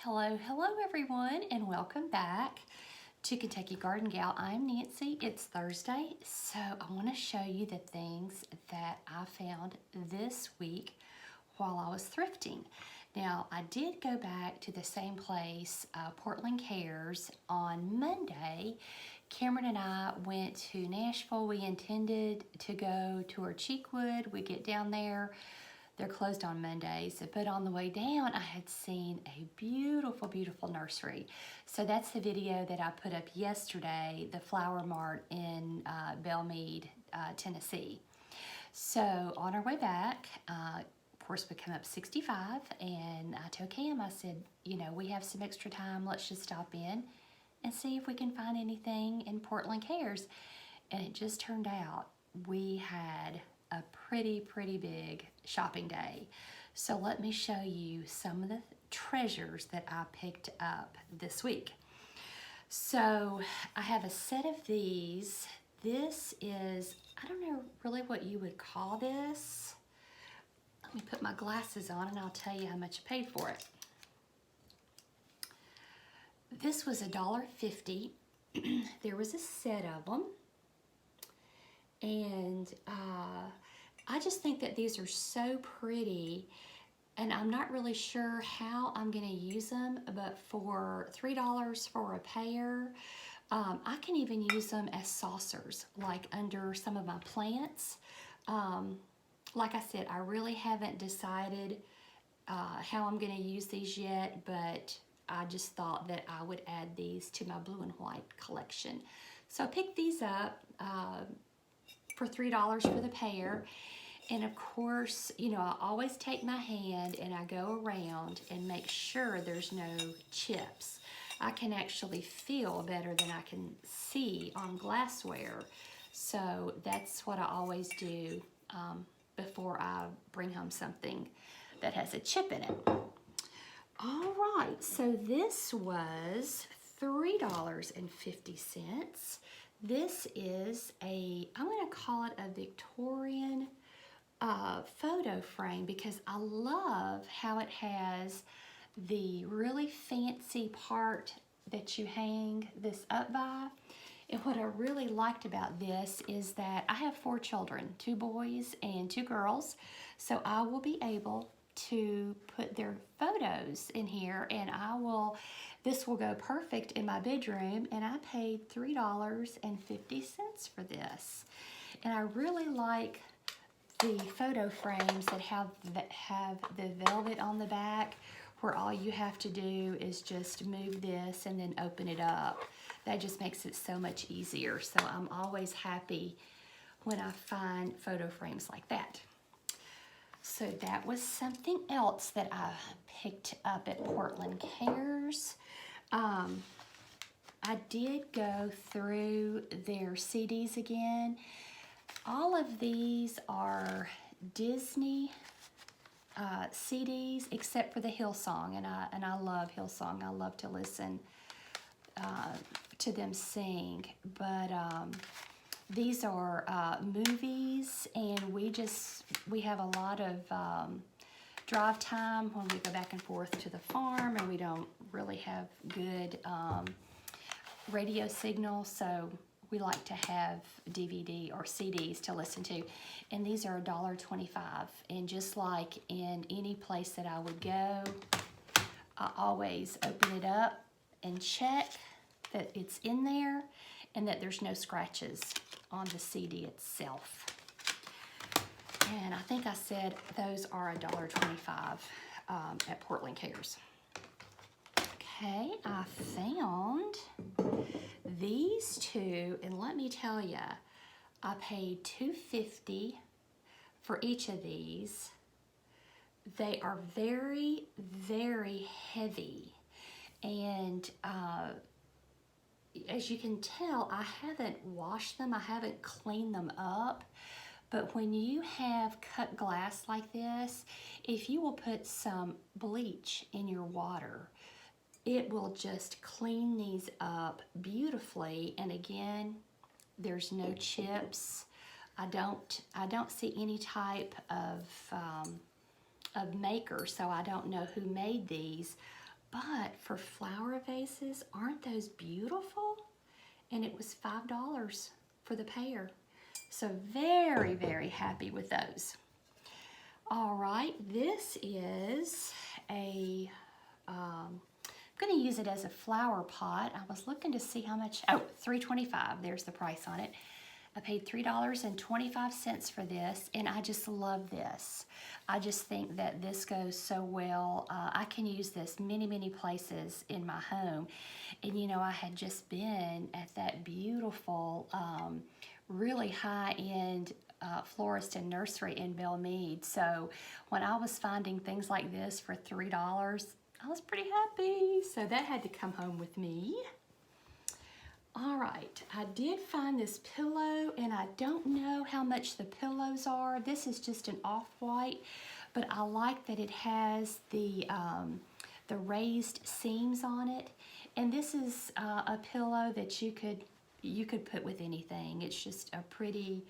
Hello everyone, and welcome back to Kentucky Garden Gal. I'm Nancy. It's Thursday, so I want to show you the things that I found this week while I was thrifting. Now, I did go back to the same place, Portland Cares, on Monday. Cameron and I went to Nashville. We intended to go tour Cheekwood. We get down there. They're closed on Mondays, but on the way down, I had seen a beautiful, beautiful nursery. So that's the video that I put up yesterday, the Flower Mart in Belmead, Tennessee. So on our way back, of course, we come up 65, and I told Cam, I said, you know, we have some extra time. Let's just stop in and see if we can find anything in Portland Cares. And it just turned out we had a pretty big shopping day. So let me show you some of the treasures that I picked up this week. So I have a set of these. This is, I don't know really what you would call this. Let me put my glasses on and I'll tell you how much I paid for it. This was $1.50. There was a set of them. And I just think that these are so pretty, and I'm not really sure how I'm going to use them, but for $3 for a pair, I can even use them as saucers, like under some of my plants. Like I said, I really haven't decided how I'm going to use these yet, but I just thought that I would add these to my blue and white collection. So I picked these up for $3 for the pair. And of course, you know, I always take my hand and I go around and make sure there's no chips. I can actually feel better than I can see on glassware. So that's what I always do before I bring home something that has a chip in it. All right, so this was $3.50. This is I'm going to call it a Victorian photo frame because I love how it has the really fancy part that you hang this up by. And what I really liked about this is that I have 4 children, 2 boys and 2 girls. So I will be able to put their photos in here, and this will go perfect in my bedroom, and I paid $3.50 for this. And I really like the photo frames that have the velvet on the back, where all you have to do is just move this and then open it up. That just makes it so much easier. So I'm always happy when I find photo frames like that. So that was something else that I picked up at Portland Cares. I did go through their CDs again. All of these are Disney CDs except for the Hillsong, and I love Hillsong. I love to listen to them sing, but these are movies, and we have a lot of drive time when we go back and forth to the farm, and we don't really have good radio signal, so we like to have DVD or CDs to listen to. And these are $1.25, and just like in any place that I would go, I always open it up and check that it's in there and that there's no scratches on the CD itself. And I think I said those are $1.25 at Portland Cares. Okay, I found these 2, and let me tell you, I paid $2.50 for each of these. They are very heavy, and as you can tell, I haven't washed them, I haven't cleaned them up. But when you have cut glass like this, if you will put some bleach in your water, it will just clean these up beautifully. And again, there's no chips. I don't see any type of maker, so I don't know who made these, But for flower vases, aren't those beautiful? And it was $5 for the pair. So very, very happy with those. All right, this is a, I'm gonna use it as a flower pot. I was looking to see how much, oh, $3.25, there's the price on it. I paid $3.25 for this, and I just love this. I just think that this goes so well. I can use this many, many places in my home. And you know, I had just been at that beautiful, really high-end florist and nursery in Belmead. So when I was finding things like this for $3, I was pretty happy. So that had to come home with me. All right, I did find this pillow, and I don't know how much the pillows are. This is just an off-white, but I like that it has the raised seams on it. And this is a pillow that you could put with anything. It's just a pretty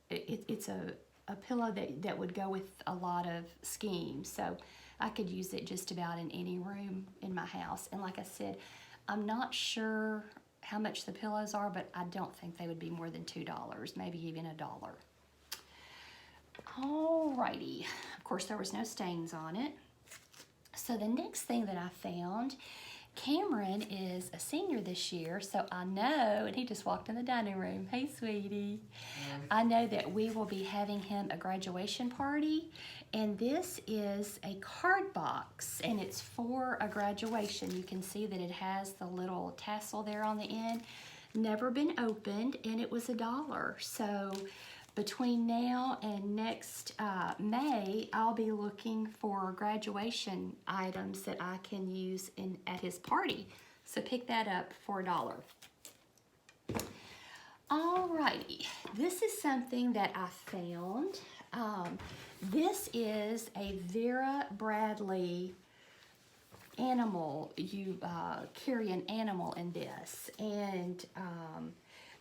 it's a pillow that would go with a lot of schemes. So I could use it just about in any room in my house. And like I said, I'm not sure how much the pillows are, but I don't think they would be more than $2, maybe even $1. Alrighty, of course there was no stains on it. So the next thing that I found, Cameron is a senior this year, so I know, and he just walked in the dining room. Hey, sweetie. I know that we will be having him a graduation party, and this is a card box, and it's for a graduation. You can see that it has the little tassel there on the end. Never been opened, and it was $1. So between now and next May, I'll be looking for graduation items that I can use at his party. So pick that up for $1. Alrighty, this is something that I found. This is a Vera Bradley animal. You carry an animal in this, and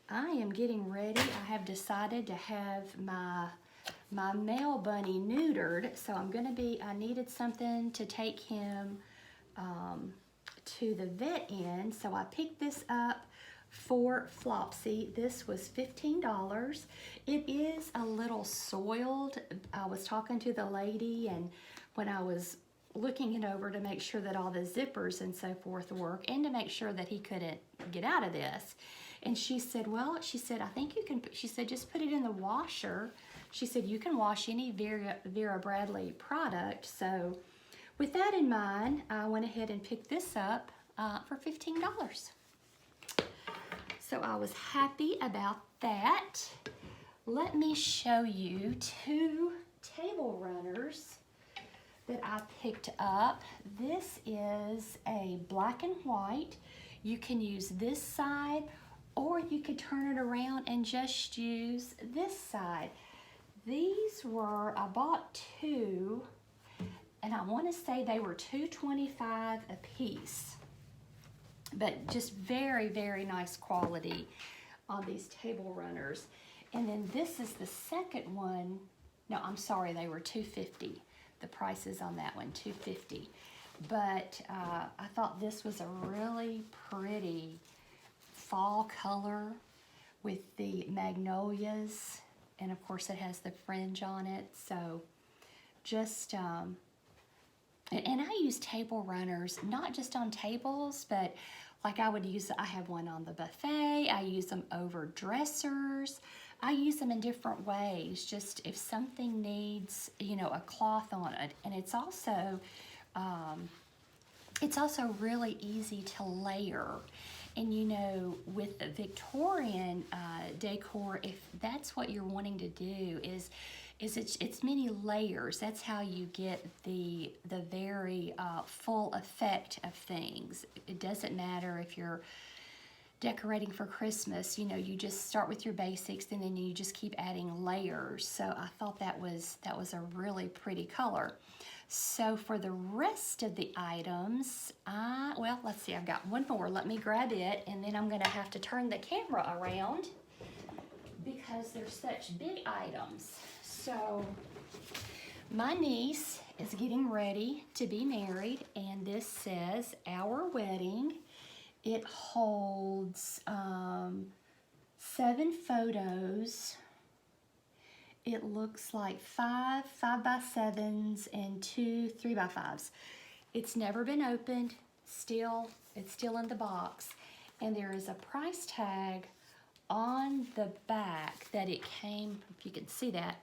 I am getting ready. I have decided to have my male bunny neutered, so I needed something to take him to the vet in, so I picked this up for Flopsy. This was $15. It is a little soiled. I was talking to the lady, and when I was looking it over to make sure that all the zippers and so forth work, and to make sure that he couldn't get out of this. And she said, well, I think you can, she said, just put it in the washer. She said, you can wash any Vera Bradley product. So with that in mind, I went ahead and picked this up for $15. So I was happy about that. Let me show you two table runners that I picked up. This is a black and white. You can use this side, or you could turn it around and just use this side. These were, I bought two, and I want to say they were $2.25 a piece. But just very, very nice quality on these table runners. And then this is the second one. No, I'm sorry, they were $2.50. The price is on that one, $2.50. But I thought this was a really pretty fall color with the magnolias, and of course it has the fringe on it. So just and I use table runners not just on tables, but like I have one on the buffet. I use them over dressers. I use them in different ways, just if something needs, you know, a cloth on it. And it's also really easy to layer. And you know, with the Victorian decor, if that's what you're wanting to do, is it's many layers. That's how you get the very full effect of things. It doesn't matter if you're decorating for Christmas, you know, you just start with your basics and then you just keep adding layers. So I thought that was a really pretty color. So for the rest of the items, well, let's see, I've got one more. Let me grab it, and then I'm gonna have to turn the camera around because they're such big items. So My niece is getting ready to be married, and this says Our Wedding. It holds 7 photos. It looks like 5 5x7s and 2 3x5s. It's never been opened. It's still in the box, and there is a price tag on the back that it came, if you can see that,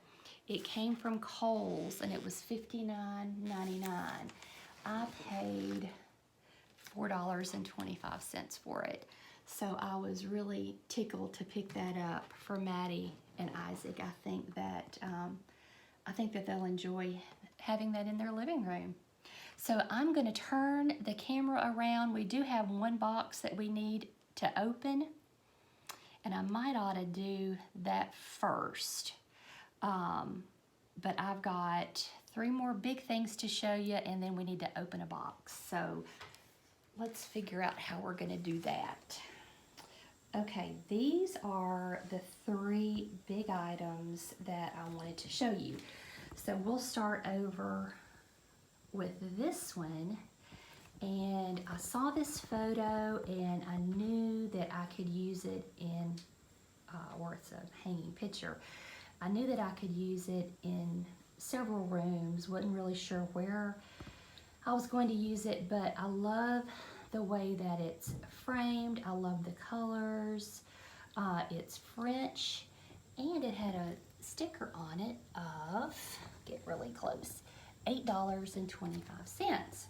it came from Kohl's, and it was $59.99. I paid $4.25 for it. So I was really tickled to pick that up for Maddie and Isaac. I think that they'll enjoy having that in their living room. So I'm going to turn the camera around. We do have one box that we need to open, and I might ought to do that first. But I've got 3 more big things to show you, and then we need to open a box. So let's figure out how we're going to do that. Okay, these are the 3 big items that I wanted to show you. So we'll start over with this one, and I saw this photo and I knew that I could use it in, or it's a hanging picture. I knew that I could use it in several rooms. Wasn't really sure where I was going to use it, but I love the way that it's framed. I love the colors. It's French, and it had a sticker on it of, get really close, $8.25.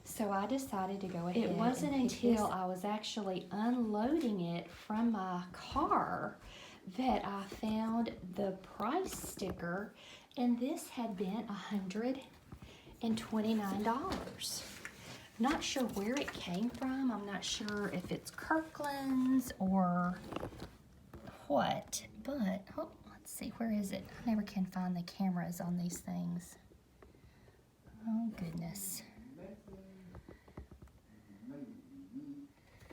So I decided to go ahead. It wasn't until I was actually unloading it from my car that I found the price sticker, and this had been $129. Not sure where it came from. I'm not sure if it's Kirkland's or what, but let's see, where is it? I never can find the cameras on these things. Oh goodness.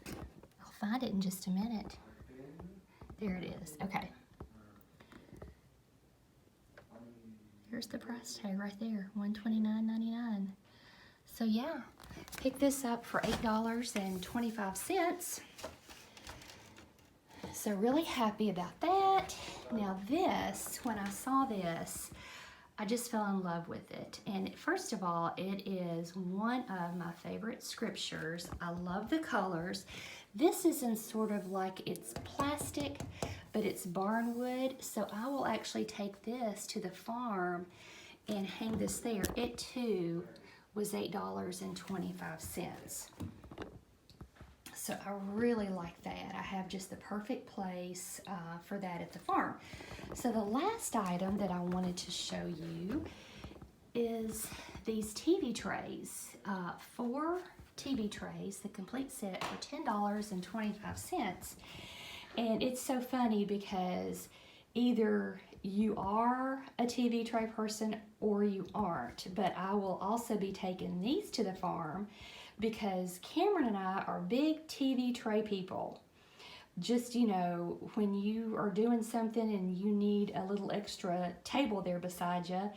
I'll find it in just a minute. There it is. Okay. Here's the price tag right there, $129.99. So yeah, picked this up for $8.25. So really happy about that. Now this, when I saw this, I just fell in love with it. And first of all, it is one of my favorite scriptures. I love the colors. This is in sort of like, it's plastic, but it's barnwood. So I will actually take this to the farm and hang this there. It too was $8.25. So I really like that. I have just the perfect place for that at the farm. So the last item that I wanted to show you is these TV trays. 4 TV trays, the complete set, for $10.25. And it's so funny because either you are a TV tray person or you aren't. But I will also be taking these to the farm because Cameron and I are big TV tray people. Just, you know, when you are doing something and you need a little extra table there beside you,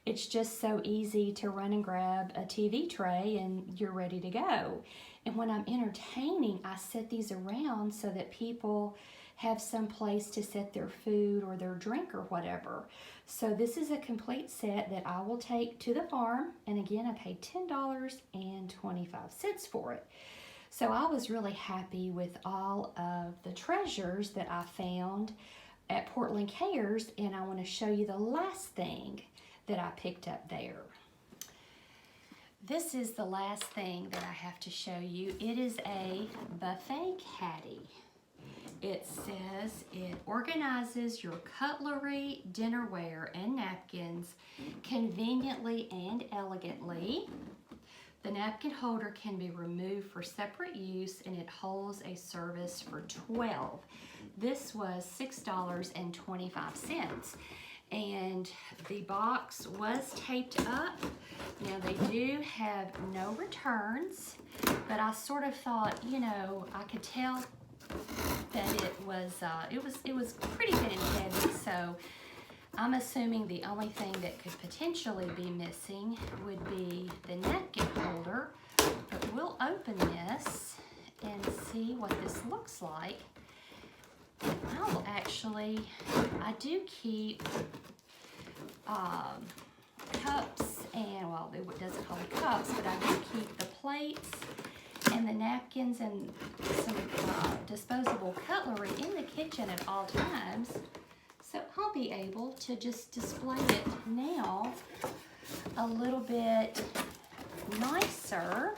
it's just so easy to run and grab a TV tray and you're ready to go. And when I'm entertaining, I set these around so that people have some place to set their food or their drink or whatever. So this is a complete set that I will take to the farm. And again, I paid $10.25 for it. So I was really happy with all of the treasures that I found at Portland Cares, and I want to show you the last thing that I picked up there. This is the last thing that I have to show you. It is a buffet caddy. It says it organizes your cutlery, dinnerware, and napkins conveniently and elegantly. The napkin holder can be removed for separate use, and it holds a service for 12. This was $6.25. And the box was taped up. Now they do have no returns, but I sort of thought, you know, I could tell that it was pretty good and heavy, so I'm assuming the only thing that could potentially be missing would be the napkin holder, but we'll open this and see what this looks like. I'll actually, I do keep cups and, well, it doesn't hold cups, but I do keep the plates and the napkins and some disposable cutlery in the kitchen at all times. So I'll be able to just display it now a little bit nicer.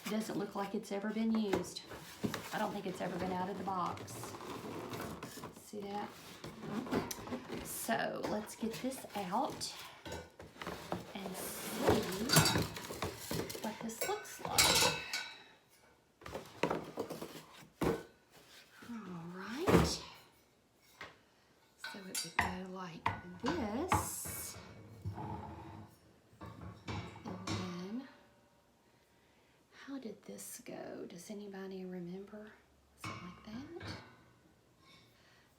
It doesn't look like it's ever been used. I don't think it's ever been out of the box. See that? So let's get this out and see what this looks like. All right. So it would go like this. And then, how did this go? Does anybody remember? Is it like that?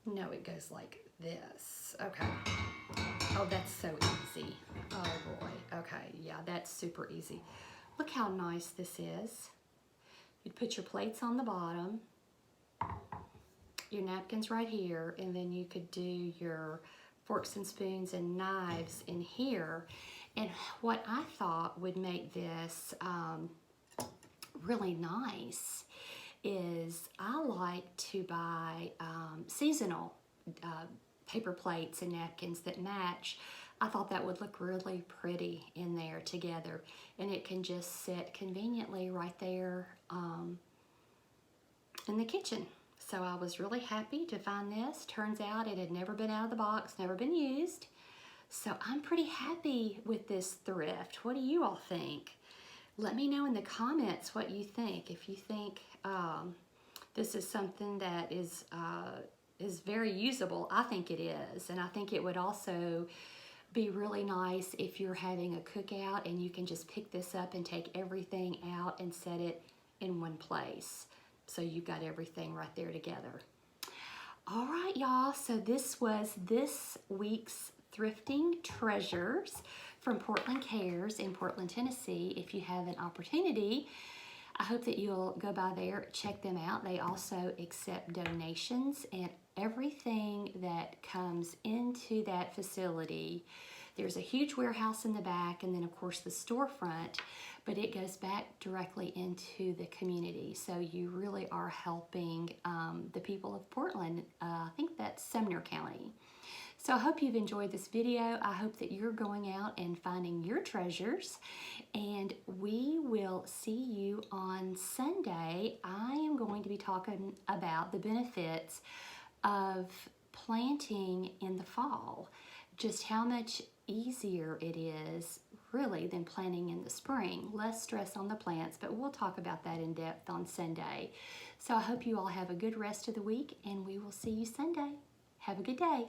No, it goes like this. Okay. Oh, that's so easy. Oh boy. Okay, yeah, that's super easy. Look how nice this is. You'd put your plates on the bottom, your napkins right here, and then you could do your forks and spoons and knives in here. And what I thought would make this really nice is I like to buy seasonal paper plates and napkins that match. I thought that would look really pretty in there together, and it can just sit conveniently right there in the kitchen. So I was really happy to find this. Turns out it had never been out of the box, never been used. So I'm pretty happy with this thrift. What do you all think? Let me know in the comments what you think. If you think this is something that is very usable, I think it is. And I think it would also be really nice if you're having a cookout and you can just pick this up and take everything out and set it in one place. So you've got everything right there together. All right, y'all. So this was this week's Thrifting Treasures from Portland Cares in Portland, Tennessee. If you have an opportunity, I hope that you'll go by there, check them out. They also accept donations, and everything that comes into that facility, there's a huge warehouse in the back, and then of course the storefront, but it goes back directly into the community. So you really are helping the people of Portland. I think that's Sumner County. So I hope you've enjoyed this video. I hope that you're going out and finding your treasures, and we will see you on Sunday. I am going to be talking about the benefits of planting in the fall, just how much easier it is really than planting in the spring. Less stress on the plants, but we'll talk about that in depth on Sunday. So I hope you all have a good rest of the week, and we will see you Sunday. Have a good day.